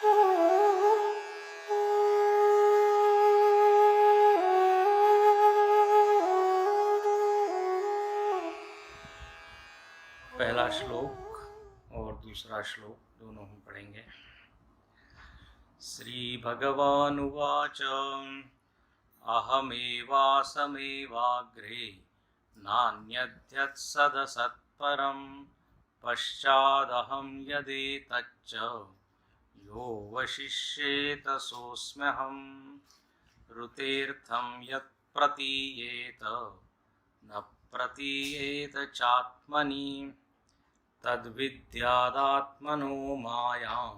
पहला श्लोक और दूसरा श्लोक दोनों हम पढ़ेंगे। श्री भगवानुवाच अहमेवासमेवाग्रे नान्यद्यत्सदसत्परं पश्चादहं यदेतच्च यो वशिष्येत सोऽस्म्यहम् ऋतेर्थं यत् प्रतीयेत न प्रतीयेत चात्मनि तद्विद्यादात्मनो मायां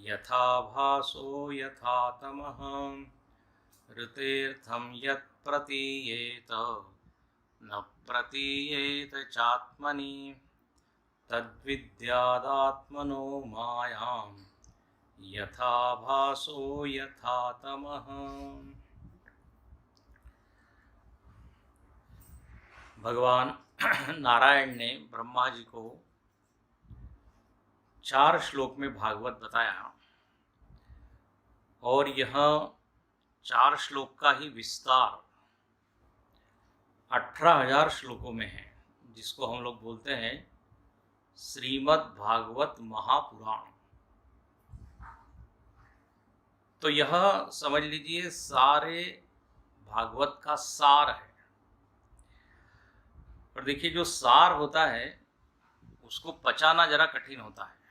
यथा भासो यथा तमः ऋतेर्थं यत् प्रतीयेत न प्रतीयेत चात्मनि तद्विद्यादात्मनो मायां यथा भासो यथा तमः। भगवान नारायण ने ब्रह्मा जी को 4 श्लोक में भागवत बताया और यह 4 श्लोक का ही विस्तार 18,000 श्लोकों में है, जिसको हम लोग बोलते हैं श्रीमद् भागवत महापुराण। तो यह समझ लीजिए सारे भागवत का सार है। और देखिए, जो सार होता है उसको पचाना जरा कठिन होता है।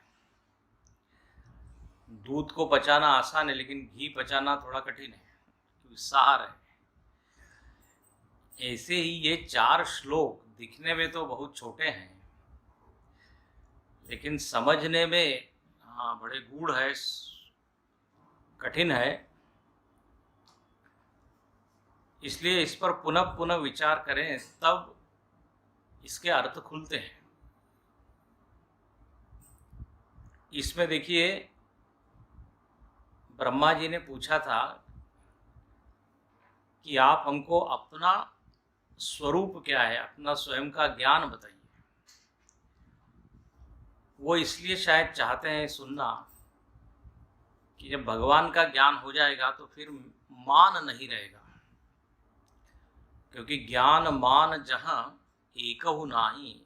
दूध को पचाना आसान है, लेकिन घी पचाना थोड़ा कठिन है, क्योंकि सार है। ऐसे ही ये 4 श्लोक दिखने में तो बहुत छोटे हैं, लेकिन समझने में बड़े गूढ़ है, कठिन है। इसलिए इस पर पुनः पुनः विचार करें, तब इसके अर्थ खुलते हैं। इसमें देखिए, ब्रह्मा जी ने पूछा था कि आप हमको अपना स्वरूप क्या है, अपना स्वयं का ज्ञान बताइए। वो इसलिए शायद चाहते हैं सुनना कि जब भगवान का ज्ञान हो जाएगा तो फिर मान नहीं रहेगा, क्योंकि ज्ञान मान जहां एकहु नाही,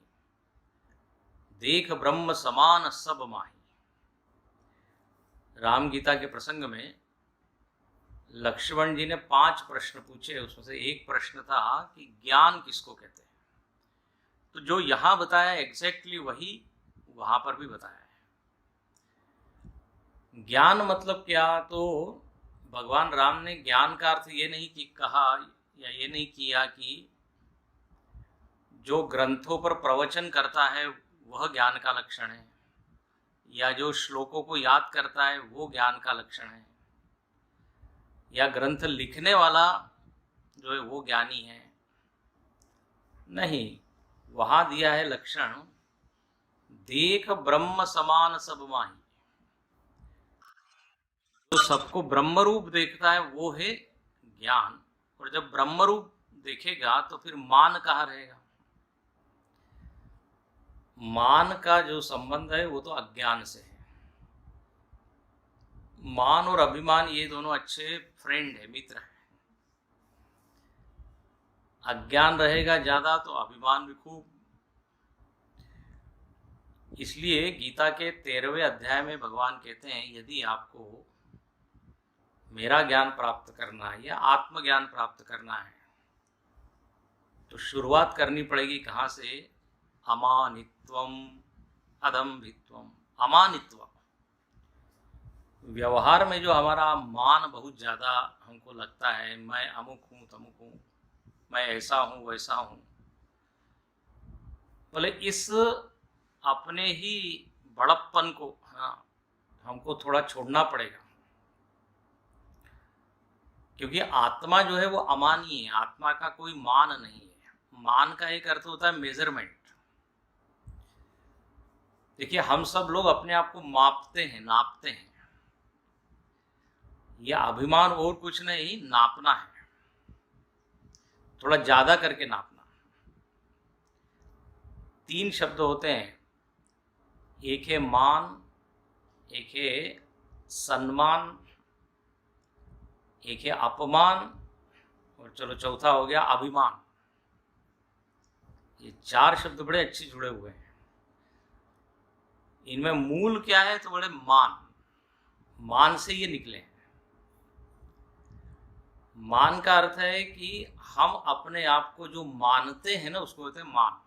देख ब्रह्म समान सब माही। राम गीता के प्रसंग में लक्ष्मण जी ने 5 प्रश्न पूछे, उसमें से एक प्रश्न था कि ज्ञान किसको कहते हैं। तो जो यहां बताया एग्जैक्टली वही वहां पर भी बताया है। ज्ञान मतलब क्या? तो भगवान राम ने ज्ञान का अर्थ ये नहीं कि कहा या ये नहीं किया कि जो ग्रंथों पर प्रवचन करता है वह ज्ञान का लक्षण है, या जो श्लोकों को याद करता है वो ज्ञान का लक्षण है, या ग्रंथ लिखने वाला जो है वो ज्ञानी है। नहीं, वहां दिया है लक्षण, देख ब्रह्म समान सब माही। तो सबको ब्रह्म रूप देखता है वो है ज्ञान। और जब ब्रह्म रूप देखेगा तो फिर मान कहाँ रहेगा? मान का जो संबंध है वो तो अज्ञान से है। मान और अभिमान ये दोनों अच्छे फ्रेंड है, मित्र है। अज्ञान रहेगा ज्यादा तो अभिमान भी खूब। इसलिए गीता के 13वें अध्याय में भगवान कहते हैं, यदि आपको मेरा ज्ञान प्राप्त करना है या आत्मज्ञान प्राप्त करना है तो शुरुआत करनी पड़ेगी कहाँ से? अमानित्वम अदम्भित्वम। अमानित्व, व्यवहार में जो हमारा मान बहुत ज़्यादा हमको लगता है, मैं अमुक हूँ तमुक हूँ, मैं ऐसा हूँ वैसा हूँ, बोले इस अपने ही बड़प्पन को हमको थोड़ा छोड़ना पड़ेगा। क्योंकि आत्मा जो है वो अमानी है, आत्मा का कोई मान नहीं है। मान का एक अर्थ होता है मेजरमेंट। देखिए, हम सब लोग अपने आप को मापते हैं, नापते हैं। यह अभिमान और कुछ नहीं, नापना है, थोड़ा ज्यादा करके नापना। 3 शब्द होते हैं, एक है मान, एक है सम्मान, एक है अपमान, और चलो चौथा हो गया अभिमान। ये चार शब्द बड़े अच्छे जुड़े हुए हैं। इनमें मूल क्या है तो बड़े मान से ये निकले हैं। मान का अर्थ है कि हम अपने आप को जो मानते हैं ना उसको कहते हैं मान।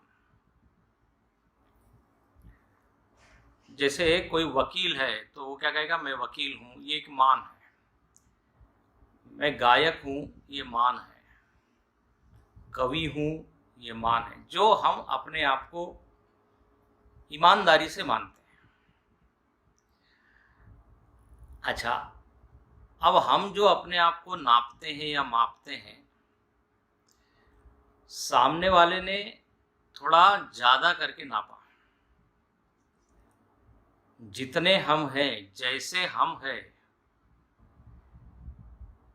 जैसे कोई वकील है तो वो क्या कहेगा, मैं वकील हूं, ये एक मान है। मैं गायक हूं, ये मान है। कवि हूं, ये मान है, जो हम अपने आप को ईमानदारी से मानते हैं। अच्छा, अब हम जो अपने आप को नापते हैं या मापते हैं, सामने वाले ने थोड़ा ज्यादा करके नापा। जितने हम हैं, जैसे हम हैं,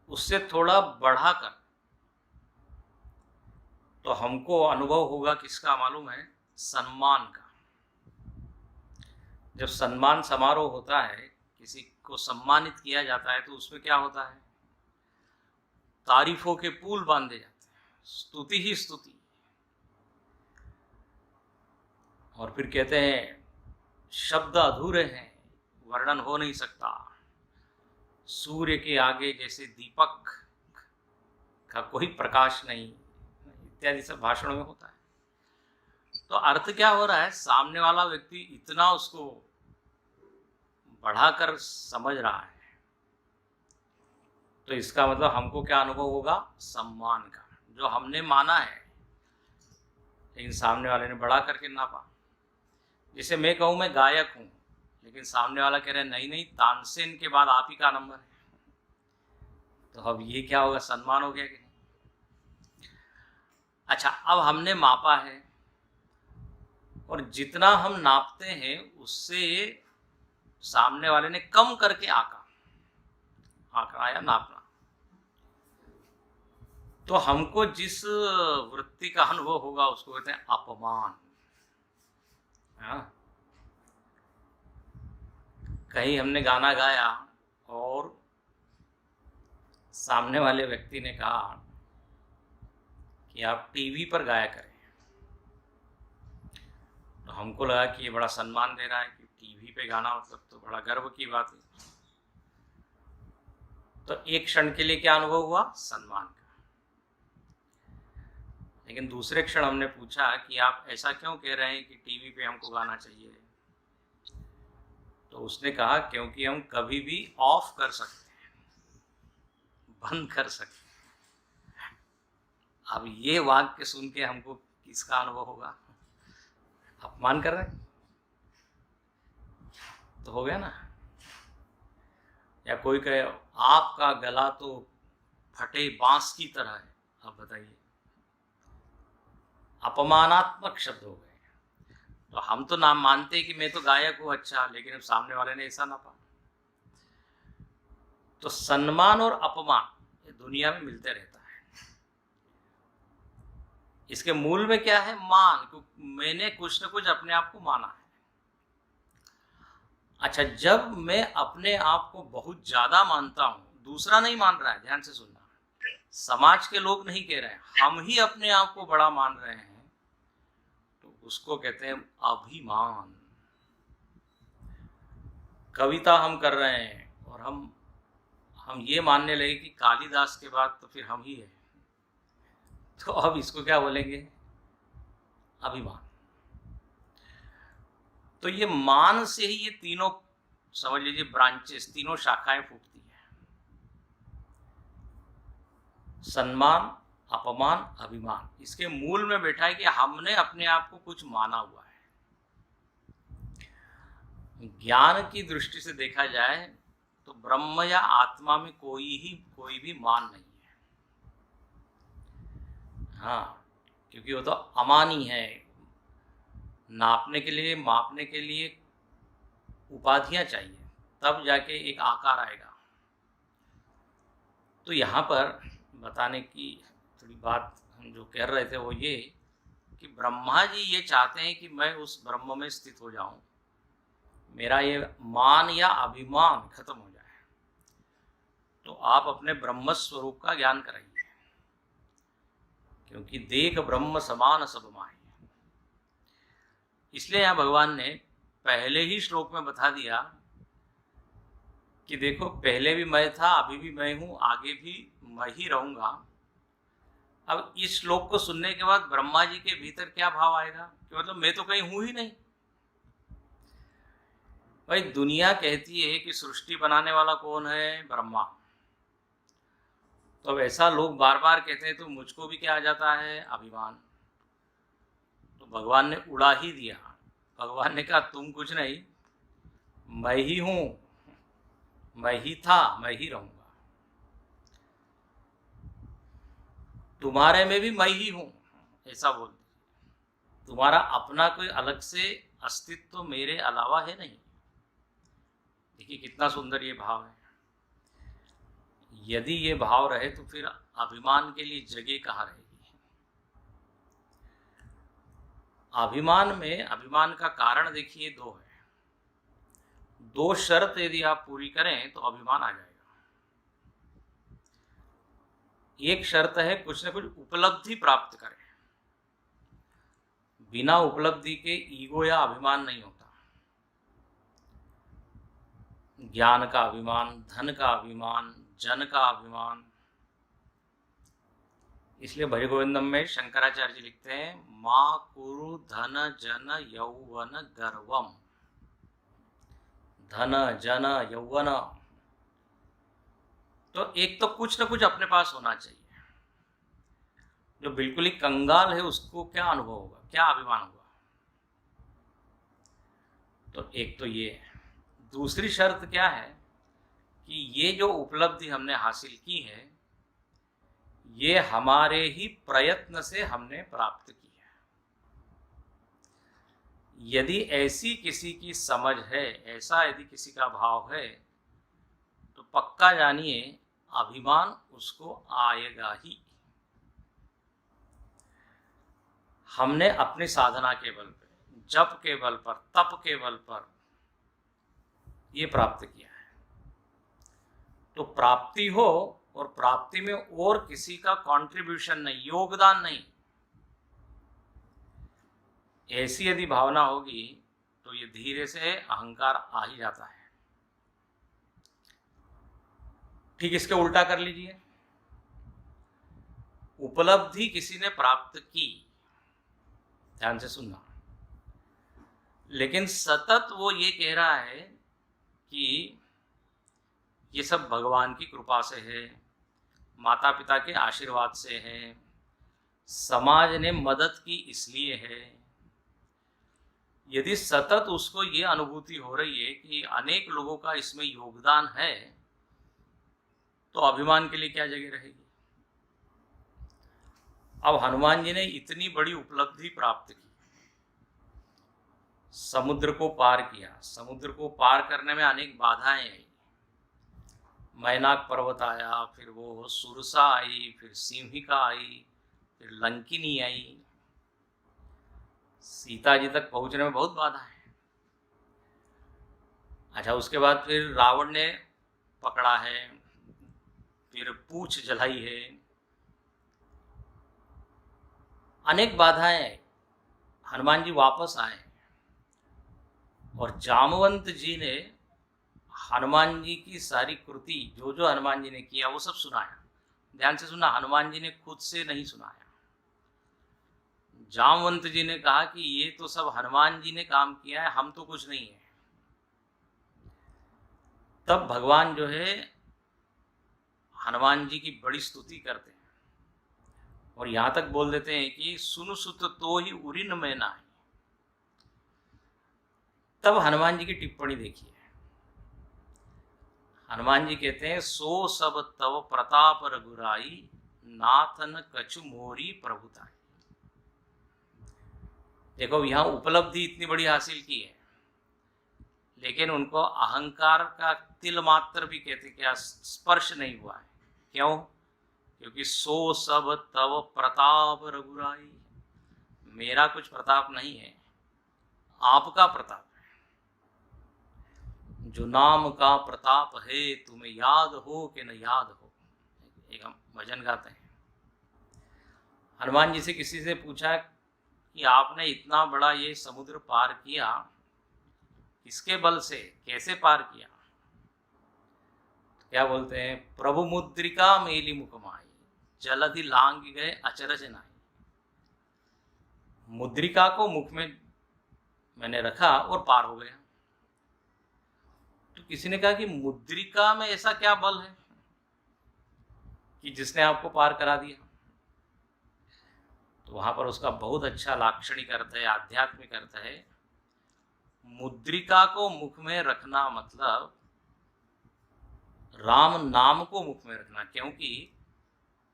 उससे थोड़ा बढ़ाकर, तो हमको अनुभव होगा किसका मालूम है, सम्मान का। जब सम्मान समारोह होता है, किसी को सम्मानित किया जाता है, तो उसमें क्या होता है, तारीफों के पुल बांधे जाते हैं, स्तुति ही स्तुति। और फिर कहते हैं शब्द अधूरे हैं, वर्णन हो नहीं सकता, सूर्य के आगे जैसे दीपक का कोई प्रकाश नहीं, इत्यादि सब भाषणों में होता है। तो अर्थ क्या हो रहा है, सामने वाला व्यक्ति इतना उसको बढ़ाकर समझ रहा है, तो इसका मतलब हमको क्या अनुभव होगा, सम्मान का, जो हमने माना है लेकिन सामने वाले ने बढ़ा करके नापा। जैसे मैं कहूँ मैं गायक हूँ, लेकिन सामने वाला कह रहे हैं नहीं नहीं, तानसेन के बाद आप ही का नंबर है, तो अब ये क्या होगा, सम्मान हो गया कि नहीं। अच्छा, अब हमने मापा है, और जितना हम नापते हैं उससे सामने वाले ने कम करके आंकड़ा या नापना, तो हमको जिस वृत्ति का अनुभव होगा उसको कहते हैं अपमान। हाँ? कहीं हमने गाना गाया और सामने वाले व्यक्ति ने कहा कि आप टीवी पर गाया करें, तो हमको लगा कि ये बड़ा सम्मान दे रहा है कि टीवी पे गाना, मतलब तो बड़ा गर्व की बात है। तो एक क्षण के लिए क्या अनुभव हुआ, सम्मान का। लेकिन दूसरे क्षण हमने पूछा कि आप ऐसा क्यों कह रहे हैं कि टीवी पे हमको गाना चाहिए, तो उसने कहा क्योंकि हम कभी भी ऑफ कर सकते हैं, बंद कर सकते हैं। अब ये वाक्य सुन के हमको किसका अनुभव होगा, अपमान कर रहे हैं तो हो गया ना। या कोई कहे आपका गला तो फटे बांस की तरह है, अब बताइए, अपमानात्मक शब्द हो गए। तो हम तो नाम मानते कि मैं तो गायक हूं, अच्छा, लेकिन अब सामने वाले ने ऐसा ना पाया। तो सम्मान और अपमान ये दुनिया में मिलते रहता है। इसके मूल में क्या है, मान, क्योंकि मैंने कुछ न कुछ अपने आप को माना है। अच्छा, जब मैं अपने आप को बहुत ज्यादा मानता हूं, दूसरा नहीं मान रहा है, ध्यान से सुनना, समाज के लोग नहीं कह रहे हैं, हम ही अपने आप को बड़ा मान रहे हैं, तो उसको कहते हैं अभिमान। कविता हम कर रहे हैं और हम ये मानने लगे कि कालिदास के बाद तो फिर हम ही है, तो अब इसको क्या बोलेंगे, अभिमान। तो ये मान से ही ये तीनों, समझ लीजिए, ब्रांचेस, तीनों शाखाएं फूटती हैं, सम्मान, अपमान, अभिमान। इसके मूल में बैठा है कि हमने अपने आप को कुछ माना हुआ है। ज्ञान की दृष्टि से देखा जाए तो ब्रह्म या आत्मा में कोई भी मान नहीं है। हाँ, क्योंकि वो तो अमानी है। नापने के लिए, मापने के लिए उपाधियां चाहिए, तब जाके एक आकार आएगा। तो यहाँ पर बताने की थोड़ी बात हम जो कह रहे थे वो ये कि ब्रह्मा जी ये चाहते हैं कि मैं उस ब्रह्म में स्थित हो जाऊं, मेरा ये मान या अभिमान खत्म हो जाए। तो आप अपने ब्रह्म स्वरूप का ज्ञान कराइए, क्योंकि देख ब्रह्म समान सब माही। इसलिए यहाँ भगवान ने पहले ही श्लोक में बता दिया कि देखो, पहले भी मैं था, अभी भी मैं हूं, आगे भी मैं ही रहूंगा। अब इस श्लोक को सुनने के बाद ब्रह्मा जी के भीतर क्या भाव आएगा कि मतलब मैं तो कहीं हूं ही नहीं। भाई, दुनिया कहती है कि सृष्टि बनाने वाला कौन है? ब्रह्मा। तो अब ऐसा लोग बार बार कहते हैं तो मुझको भी क्या आ जाता है? अभिमान। तो भगवान ने उड़ा ही दिया। भगवान ने कहा तुम कुछ नहीं, मैं ही हूं, मैं ही था, मैं ही रहूंगा। तुम्हारे में भी मैं ही हूं, ऐसा बोल दीजिए। तुम्हारा अपना कोई अलग से अस्तित्व मेरे अलावा है नहीं। देखिए कितना सुंदर ये भाव है। यदि ये भाव रहे तो फिर अभिमान के लिए जगह कहाँ रहेगी? अभिमान का कारण देखिए दो है। दो शर्त यदि आप पूरी करें तो अभिमान आ जाएगा। एक शर्त है कुछ न कुछ उपलब्धि प्राप्त करें। बिना उपलब्धि के ईगो या अभिमान नहीं होता। ज्ञान का अभिमान, धन का अभिमान, जन का अभिमान। इसलिए भज गोविंदम में शंकराचार्य जी लिखते हैं, मां कुरु धन जन यौवन गर्वम। धन जन यौवन, तो एक तो कुछ न कुछ अपने पास होना चाहिए। जो बिल्कुल ही कंगाल है उसको क्या अनुभव होगा, क्या अभिमान होगा? तो एक तो ये है। दूसरी शर्त क्या है कि ये जो उपलब्धि हमने हासिल की है, ये हमारे ही प्रयत्न से हमने प्राप्त की है। यदि ऐसी किसी की समझ है, ऐसा यदि किसी का भाव है, तो पक्का जानिए अभिमान उसको आएगा ही। हमने अपनी साधना के बल पर, जप के बल पर, तप के बल पर ये प्राप्त किया है। तो प्राप्ति हो और प्राप्ति में और किसी का कंट्रीब्यूशन नहीं, योगदान नहीं, ऐसी यदि भावना होगी तो ये धीरे से अहंकार आ ही जाता है। ठीक इसके उल्टा कर लीजिए। उपलब्धि किसी ने प्राप्त की, ध्यान से सुनना, लेकिन सतत वो ये कह रहा है कि ये सब भगवान की कृपा से है, माता पिता के आशीर्वाद से है, समाज ने मदद की इसलिए है। यदि सतत उसको ये अनुभूति हो रही है कि अनेक लोगों का इसमें योगदान है, तो अभिमान के लिए क्या जगह रहेगी? अब हनुमान जी ने इतनी बड़ी उपलब्धि प्राप्त की, समुद्र को पार किया। समुद्र को पार करने में अनेक बाधाएं आई। मैनाक पर्वत आया, फिर वो सुरसा आई, फिर सिंहिका आई, फिर लंकिनी आई। सीता जी तक पहुंचने में बहुत बाधा है। अच्छा, उसके बाद फिर रावण ने पकड़ा है, फिर पूंछ जलाई है, अनेक बाधाएं आई। हनुमान जी वापस आए और जामवंत जी ने हनुमान जी की सारी कृति, जो जो हनुमान जी ने किया, वो सब सुनाया। ध्यान से सुना, हनुमान जी ने खुद से नहीं सुनाया। जामवंत जी ने कहा कि ये तो सब हनुमान जी ने काम किया है, हम तो कुछ नहीं है। तब भगवान जो है हनुमान जी की बड़ी स्तुति करते हैं और यहां तक बोल देते हैं कि सुनु सुत तो ही उरिन में ना। तब हनुमान जी की टिप्पणी देखिए। हनुमान जी कहते हैं, सो सब तव प्रताप रघुराई, नाथन कछु मोरी प्रभुताई। देखो, यहां उपलब्धि इतनी बड़ी हासिल की है, लेकिन उनको अहंकार का तिल मात्र भी कहते क्या स्पर्श नहीं हुआ है। क्यों? क्योंकि सो सब तव प्रताप रघुराई, मेरा कुछ प्रताप नहीं है, आपका प्रताप है। जो नाम का प्रताप है, तुम्हें याद हो कि न याद हो। एक हम भजन गाते हैं। हनुमान जी से किसी से पूछा कि आपने इतना बड़ा ये समुद्र पार किया, किसके बल से, कैसे पार किया? क्या बोलते हैं? प्रभु मुद्रिका मेली मुख माई, जलधि लांग गए अचरज नाई। मुद्रिका को मुख में मैंने रखा और पार हो गया। तो किसी ने कहा कि मुद्रिका में ऐसा क्या बल है कि जिसने आपको पार करा दिया? तो वहां पर उसका बहुत अच्छा लाक्षणिक अर्थ है, आध्यात्मिक अर्थ है। मुद्रिका को मुख में रखना मतलब राम नाम को मुख में रखना, क्योंकि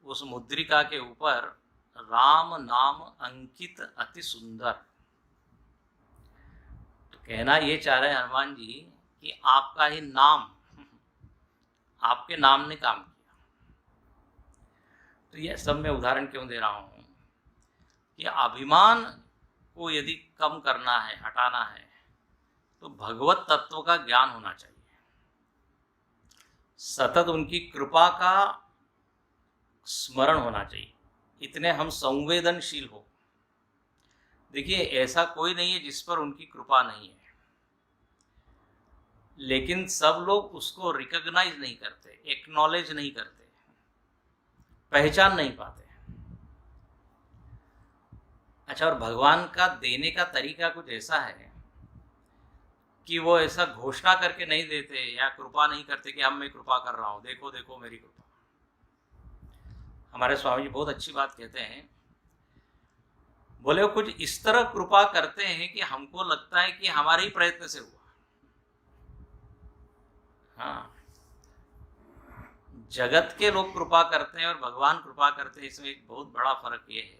उस मुद्रिका के ऊपर राम नाम अंकित अति सुंदर। तो कहना ये चाह रहे हैं हनुमान जी कि आपका ही नाम, आपके नाम ने काम किया। तो यह सब मैं उदाहरण क्यों दे रहा हूं कि अभिमान को यदि कम करना है, हटाना है, तो भगवत तत्व का ज्ञान होना चाहिए। सतत उनकी कृपा का स्मरण होना चाहिए। इतने हम संवेदनशील हो। देखिए, ऐसा कोई नहीं है जिस पर उनकी कृपा नहीं है, लेकिन सब लोग उसको रिकॉग्नाइज नहीं करते, एक्नॉलेज नहीं करते, पहचान नहीं पाते। अच्छा, और भगवान का देने का तरीका कुछ ऐसा है कि वो ऐसा घोषणा करके नहीं देते या कृपा नहीं करते कि अब मैं कृपा कर रहा हूं, देखो देखो मेरी कृपा। हमारे स्वामी जी बहुत अच्छी बात कहते हैं, बोले वो कुछ इस तरह कृपा करते हैं कि हमको लगता है कि हमारे ही प्रयत्न से हुआ। हाँ, जगत के लोग कृपा करते हैं और भगवान कृपा करते हैं, इसमें एक बहुत बड़ा फर्क ये है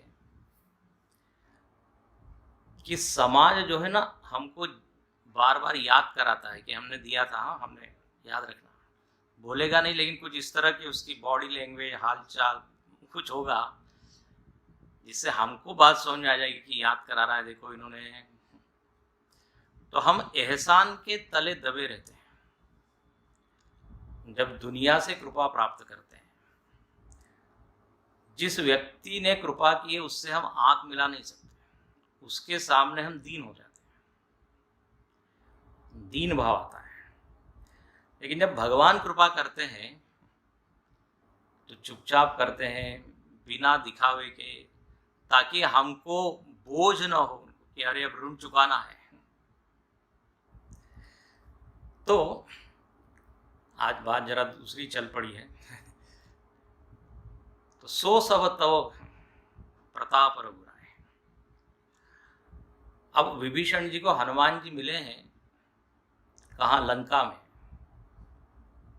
कि समाज जो है ना, हमको बार बार याद कराता है कि हमने दिया था, हाँ हमने याद रखना। बोलेगा नहीं, लेकिन कुछ इस तरह की उसकी बॉडी लैंग्वेज, हालचाल कुछ होगा जिससे हमको बात समझ में आ जाएगी कि याद करा रहा है, देखो इन्होंने। तो हम एहसान के तले दबे रहते हैं जब दुनिया से कृपा प्राप्त करते हैं। जिस व्यक्ति ने कृपा की है उससे हम आंख मिला नहीं सकते, उसके सामने हम दीन हो जाते हैं, दीन भाव आता है। लेकिन जब भगवान कृपा करते हैं तो चुपचाप करते हैं, बिना दिखावे के, ताकि हमको बोझ न हो कि अरे अब ऋण चुकाना है। तो आज बात जरा दूसरी चल पड़ी है। तो सो सब तव प्रताप रघुराय। अब विभीषण जी को हनुमान जी मिले हैं कहाँ? लंका में।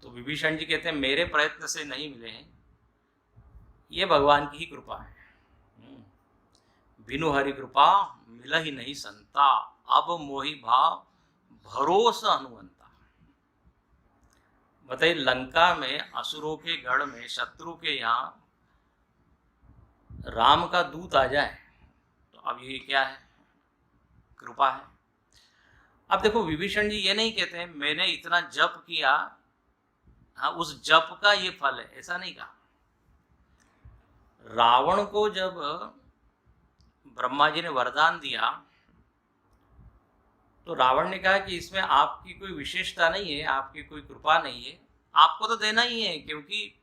तो विभीषण जी कहते हैं मेरे प्रयत्न से नहीं मिले हैं, ये भगवान की ही कृपा है। बिनु हरि कृपा मिला ही नहीं संता, अब मोहि भाव भरोसा अनुवंता। बताइए, लंका में असुरों के गढ़ में, शत्रु के यहाँ राम का दूत आ जाए तो अब ये क्या है? कृपा है। अब देखो, विभीषण जी ये नहीं कहते हैं मैंने इतना जप किया, हाँ उस जप का ये फल है, ऐसा नहीं कहा। रावण को जब ब्रह्मा जी ने वरदान दिया तो रावण ने कहा कि इसमें आपकी कोई विशेषता नहीं है, आपकी कोई कृपा नहीं है, आपको तो देना ही है, क्योंकि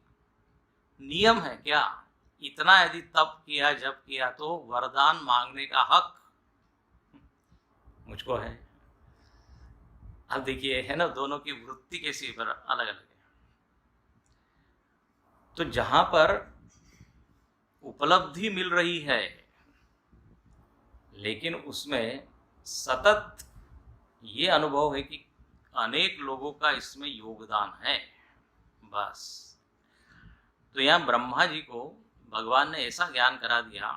नियम है। क्या इतना यदि तप किया, जप किया, तो वरदान मांगने का हक मुझको है। अब देखिए, है ना, दोनों की वृत्ति कैसी पर अलग अलग है। तो जहां पर उपलब्धि मिल रही है लेकिन उसमें सतत ये अनुभव है कि अनेक लोगों का इसमें योगदान है, बस। तो यहाँ ब्रह्मा जी को भगवान ने ऐसा ज्ञान करा दिया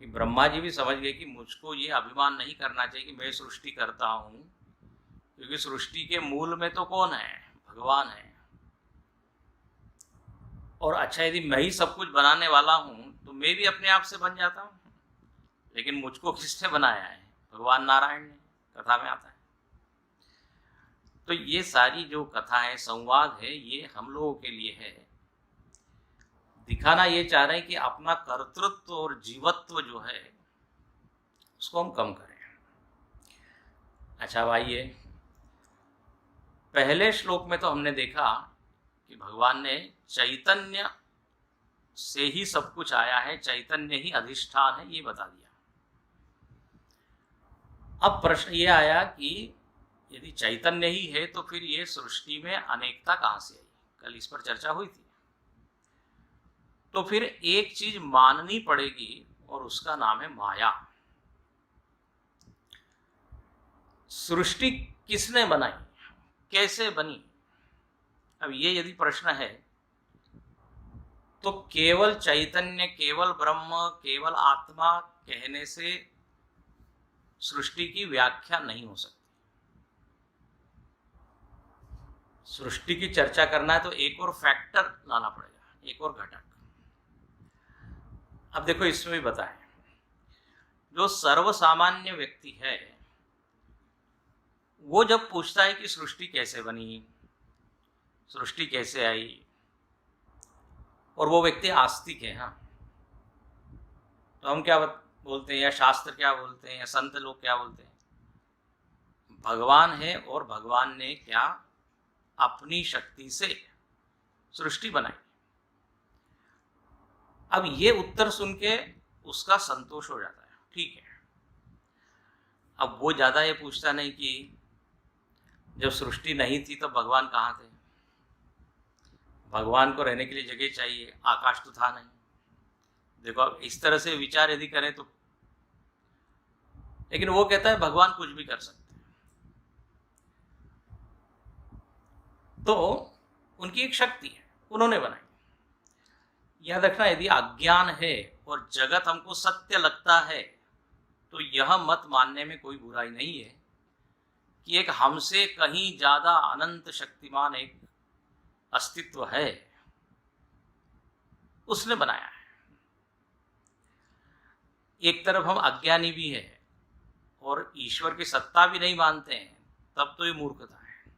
कि ब्रह्मा जी भी समझ गए कि मुझको ये अभिमान नहीं करना चाहिए कि मैं सृष्टि करता हूँ, क्योंकि सृष्टि के मूल में तो कौन है? भगवान है। और अच्छा, यदि मैं ही सब कुछ बनाने वाला हूँ तो मैं भी अपने आप से बन जाता हूँ, लेकिन मुझको किसने बनाया है? भगवान नारायण ने, कथा में आता है। तो ये सारी जो कथा है, संवाद है, ये हम लोगों के लिए है। दिखाना ये चाह रहे हैं कि अपना कर्तृत्व और जीवत्व जो है उसको हम कम करें। अच्छा भाई, ये पहले श्लोक में तो हमने देखा कि भगवान ने चैतन्य से ही सब कुछ आया है, चैतन्य ही अधिष्ठान है, ये बता दिया। अब प्रश्न ये आया कि यदि चैतन्य ही है तो फिर ये सृष्टि में अनेकता कहाँ से आई? कल इस पर चर्चा हुई थी। तो फिर एक चीज माननी पड़ेगी और उसका नाम है माया। सृष्टि किसने बनाई, कैसे बनी? अब ये यदि प्रश्न है तो केवल चैतन्य, केवल ब्रह्म, केवल आत्मा कहने से सृष्टि की व्याख्या नहीं हो सकती। सृष्टि की चर्चा करना है तो एक और फैक्टर लाना पड़ेगा, एक और घटक। अब देखो, इसमें भी बताएं, जो सर्वसामान्य व्यक्ति है वो जब पूछता है कि सृष्टि कैसे बनी, सृष्टि कैसे आई, और वो व्यक्ति आस्तिक है, हाँ, तो हम क्या बोलते हैं, या शास्त्र क्या बोलते हैं, या संत लोग क्या बोलते हैं? भगवान है और भगवान ने क्या अपनी शक्ति से सृष्टि बनाई। अब ये उत्तर सुन के उसका संतोष हो जाता है, ठीक है। अब वो ज्यादा ये पूछता नहीं कि जब सृष्टि नहीं थी तो भगवान कहाँ थे, भगवान को रहने के लिए जगह चाहिए, आकाश तो था नहीं। देखो, अब इस तरह से विचार यदि करें तो, लेकिन वो कहता है भगवान कुछ भी कर सकते हैं। तो उनकी एक शक्ति है, उन्होंने बनाई। याद रखना, यदि अज्ञान है और जगत हमको सत्य लगता है तो यह मत मानने में कोई बुराई नहीं है कि एक हमसे कहीं ज्यादा अनंत शक्तिमान एक अस्तित्व है, उसने बनाया है। एक तरफ हम अज्ञानी भी है और ईश्वर की सत्ता भी नहीं मानते हैं, तब तो ये मूर्खता है।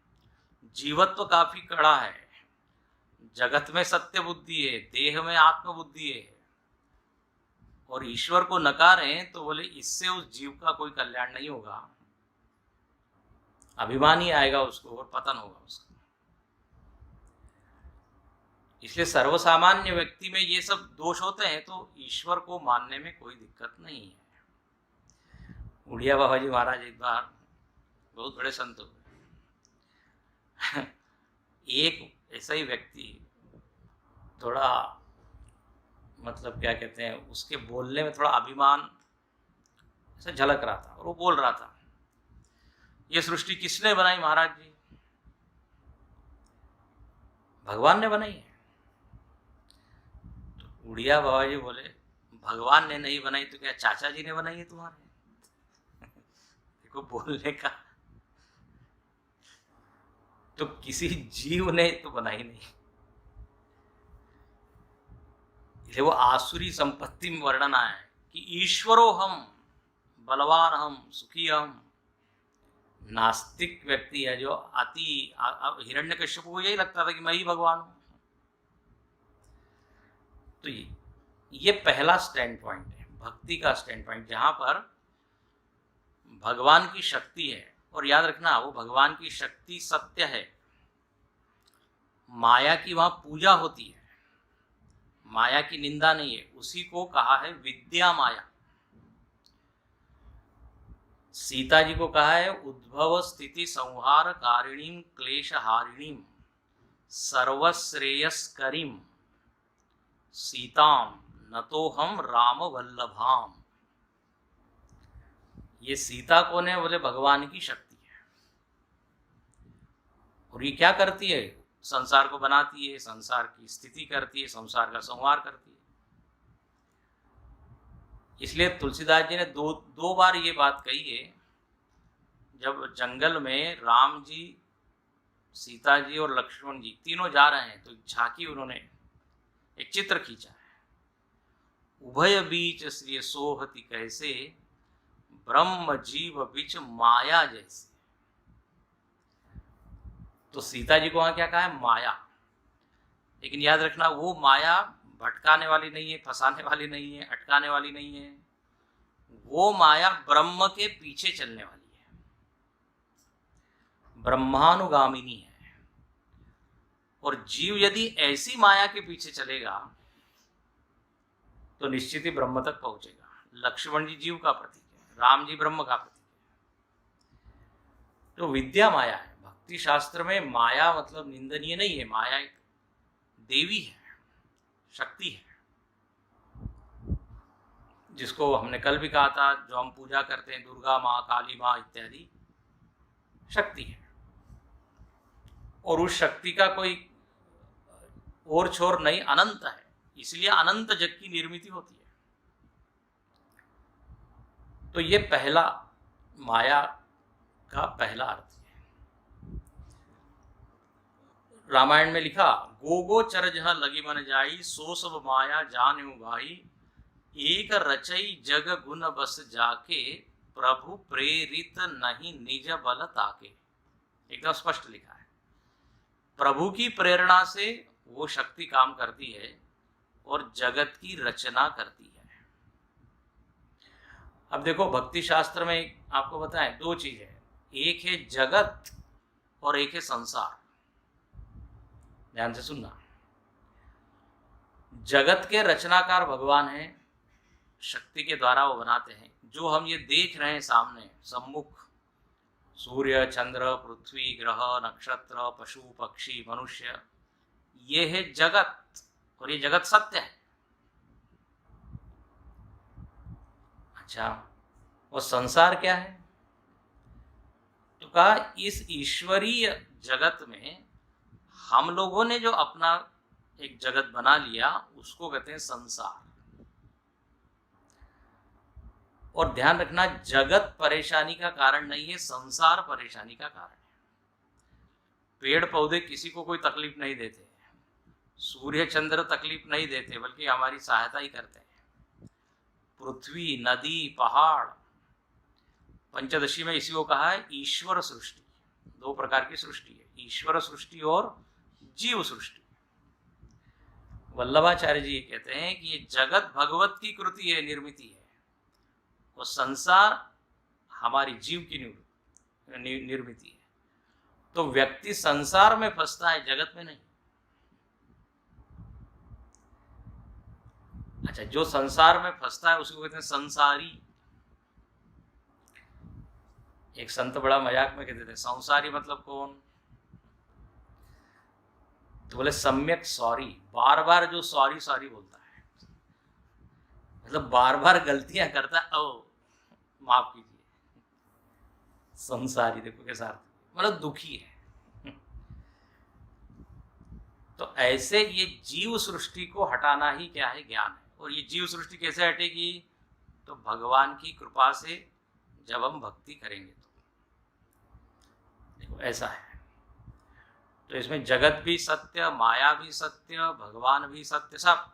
जीवत्व तो काफी कड़ा है, जगत में सत्य बुद्धि है, देह में आत्मबुद्धि है, और ईश्वर को नकारें तो बोले इससे उस जीव का कोई कल्याण नहीं होगा, अभिमान ही आएगा उसको और पतन होगा उसका। इसलिए सर्वसामान्य व्यक्ति में ये सब दोष होते हैं तो ईश्वर को मानने में कोई दिक्कत नहीं है। उड़िया बाबा जी महाराज एक बार, बहुत बड़े संत हो, एक ऐसा ही व्यक्ति थोड़ा, मतलब क्या कहते हैं, उसके बोलने में थोड़ा अभिमान ऐसा झलक रहा था, और वो बोल रहा था, ये सृष्टि किसने बनाई महाराज जी? भगवान ने बनाई है। तो उड़िया बाबा जी बोले, भगवान ने नहीं बनाई तो क्या चाचा जी ने बनाई है तुम्हारे? देखो, बोलने का तो किसी जीव ने तो बनाई नहीं। इसलिए वो आसुरी संपत्ति में वर्णन आया है कि ईश्वरो हम, बलवान हम, सुखी हम। नास्तिक व्यक्ति है जो अति, हिरण्यकश्यप को यही लगता था कि मैं ही भगवान हूं। तो ये पहला स्टैंड पॉइंट है, भक्ति का स्टैंड पॉइंट, जहां पर भगवान की शक्ति है। और याद रखना, वो भगवान की शक्ति सत्य है, माया की वहां पूजा होती है, माया की निंदा नहीं है। उसी को कहा है विद्या माया। सीता जी को कहा है उद्भव स्थिति संहार कारिणीम क्लेश हारिणीम सर्वश्रेयस्करीम सीताम नतो हम राम वल्लभाम। ये सीता कौन है? बोले भगवान की शक्ति है। और ये क्या करती है? संसार को बनाती है, संसार की स्थिति करती है, संसार का संहार करती है। इसलिए तुलसीदास जी ने दो बार ये बात कही है। जब जंगल में राम जी, सीता जी और लक्ष्मण जी तीनों जा रहे हैं तो झांकी उन्होंने एक चित्र खींचा है, उभय बीच श्री सोहति कैसे ब्रह्म जीव बीच माया जैसे। तो सीता जी को वहां क्या कहा है? माया। लेकिन याद रखना, वो माया भटकाने वाली नहीं है, फंसाने वाली नहीं है, अटकाने वाली नहीं है। वो माया ब्रह्म के पीछे चलने वाली है, ब्रह्मानुगामिनी है। और जीव यदि ऐसी माया के पीछे चलेगा तो निश्चित ही ब्रह्म तक पहुंचेगा। लक्ष्मण जी जीव का प्रतीक है, राम जी ब्रह्म का प्रतीक है। तो विद्या माया है। भक्ति शास्त्र में माया मतलब निंदनीय नहीं है। माया एक देवी है, शक्ति है, जिसको हमने कल भी कहा था, जो हम पूजा करते हैं, दुर्गा माँ, काली माँ इत्यादि शक्ति है। और उस शक्ति का कोई और छोर नहीं, अनंत है। इसलिए अनंत जग की निर्मिति होती है। तो ये पहला माया का पहला अर्थ है। रामायण में लिखा, गोगो चर जह लगी मन जाई, सो सब माया जान्यू भाई, एक रचई जग गुण बस जाके, प्रभु प्रेरित नहीं निज बल ताके। एकदम स्पष्ट लिखा है, प्रभु की प्रेरणा से वो शक्ति काम करती है और जगत की रचना करती है। अब देखो, भक्ति शास्त्र में आपको बताएं, दो चीज है, एक है जगत और एक है संसार। ध्यान से सुनना। जगत के रचनाकार भगवान हैं, शक्ति के द्वारा वो बनाते हैं। जो हम ये देख रहे हैं सामने सम्मुख, सूर्य, चंद्र, पृथ्वी, ग्रह, नक्षत्र, पशु, पक्षी, मनुष्य, ये है जगत। और ये जगत सत्य है। अच्छा, वो संसार क्या है? तो कहा, इस ईश्वरीय जगत में हम लोगों ने जो अपना एक जगत बना लिया, उसको कहते हैं संसार। और ध्यान रखना, जगत परेशानी का कारण नहीं है, संसार परेशानी का कारण है। पेड़ पौधे किसी को कोई तकलीफ नहीं देते, सूर्य चंद्र तकलीफ नहीं देते, बल्कि हमारी सहायता ही करते हैं। पृथ्वी, नदी, पहाड़, पंचदशी में इसी को कहा है ईश्वर सृष्टि। दो प्रकार की सृष्टि है, ईश्वर सृष्टि और जीव सृष्टि। वल्लभाचार्य जी कहते हैं कि ये जगत भगवत की कृति है, निर्मिति है, और संसार हमारी जीव की निर्मिति है। तो व्यक्ति संसार में फंसता है, जगत में नहीं। अच्छा, जो संसार में फंसता है उसको कहते हैं संसारी। एक संत बड़ा मजाक में कहते थे, संसारी मतलब कौन? तो बोले सम्यक सॉरी, बार बार जो सॉरी सॉरी बोलता है, मतलब बार बार गलतियां करता है, ओ माफ कीजिए। संसारी देखो कैसा अर्थ, मतलब दुखी है। तो ऐसे ये जीव सृष्टि को हटाना ही क्या है? ज्ञान है। और ये जीव सृष्टि कैसे हटेगी? तो भगवान की कृपा से जब हम भक्ति करेंगे तो। देखो ऐसा है। तो इसमें जगत भी सत्य, माया भी सत्य, भगवान भी सत्य, सब।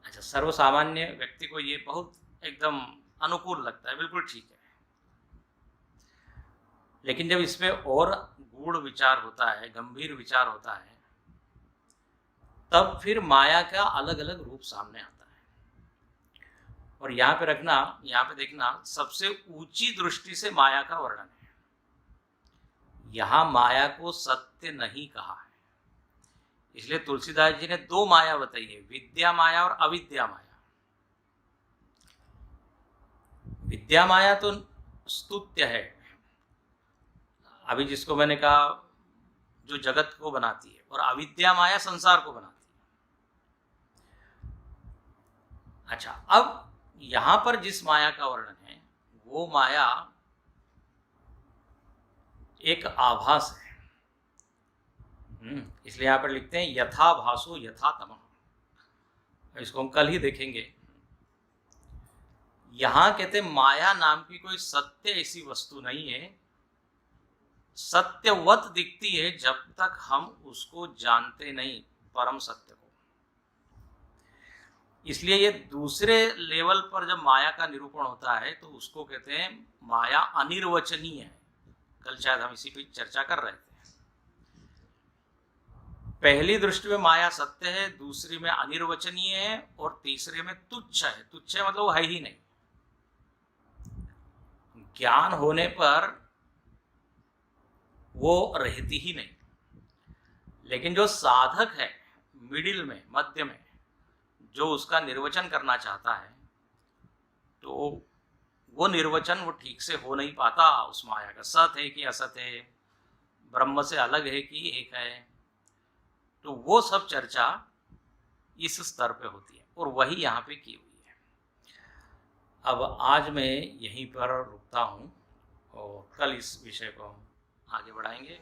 अच्छा, सर्वसामान्य व्यक्ति को ये बहुत एकदम अनुकूल लगता है, बिल्कुल ठीक है। लेकिन जब इसमें और गूढ़ विचार होता है, गंभीर विचार होता है, तब फिर माया का अलग अलग रूप सामने आता है। और यहाँ पे रखना, यहाँ पे देखना, सबसे ऊंची दृष्टि से माया का वर्णन है। यहाँ माया को सत्य नहीं कहा है, इसलिए तुलसीदास जी ने दो माया बताई है, विद्या माया और अविद्या माया। विद्या माया तो स्तुत्य है, अभी जिसको मैंने कहा जो जगत को बनाती है, और अविद्या माया संसार को बनाती है। अच्छा, अब यहां पर जिस माया का वर्णन है, वो माया एक आभास है। इसलिए यहां पर लिखते हैं यथा भासो यथा तमः। इसको हम कल ही देखेंगे। यहां कहते हैं माया नाम की कोई सत्य ऐसी वस्तु नहीं है, सत्यवत दिखती है जब तक हम उसको जानते नहीं, परम सत्य को। इसलिए ये दूसरे लेवल पर जब माया का निरूपण होता है तो उसको कहते हैं माया अनिर्वचनीय है, कल शायद हम इसी पे चर्चा कर रहे थे। पहली दृष्टि में माया सत्य है, दूसरी में अनिर्वचनीय है, और तीसरे में तुच्छ है। तुच्छ है मतलब वो है ही नहीं। ज्ञान होने पर वो रहती ही नहीं। लेकिन जो साधक है मिडिल में, मध्य में, जो उसका निर्वचन करना चाहता है, तो वो निर्वचन वो ठीक से हो नहीं पाता उस माया का। सत है कि असत है, ब्रह्म से अलग है कि एक है, तो वो सब चर्चा इस स्तर पे होती है, और वही यहाँ पे की हुई है। अब आज मैं यहीं पर रुकता हूँ और कल इस विषय को हम आगे बढ़ाएंगे।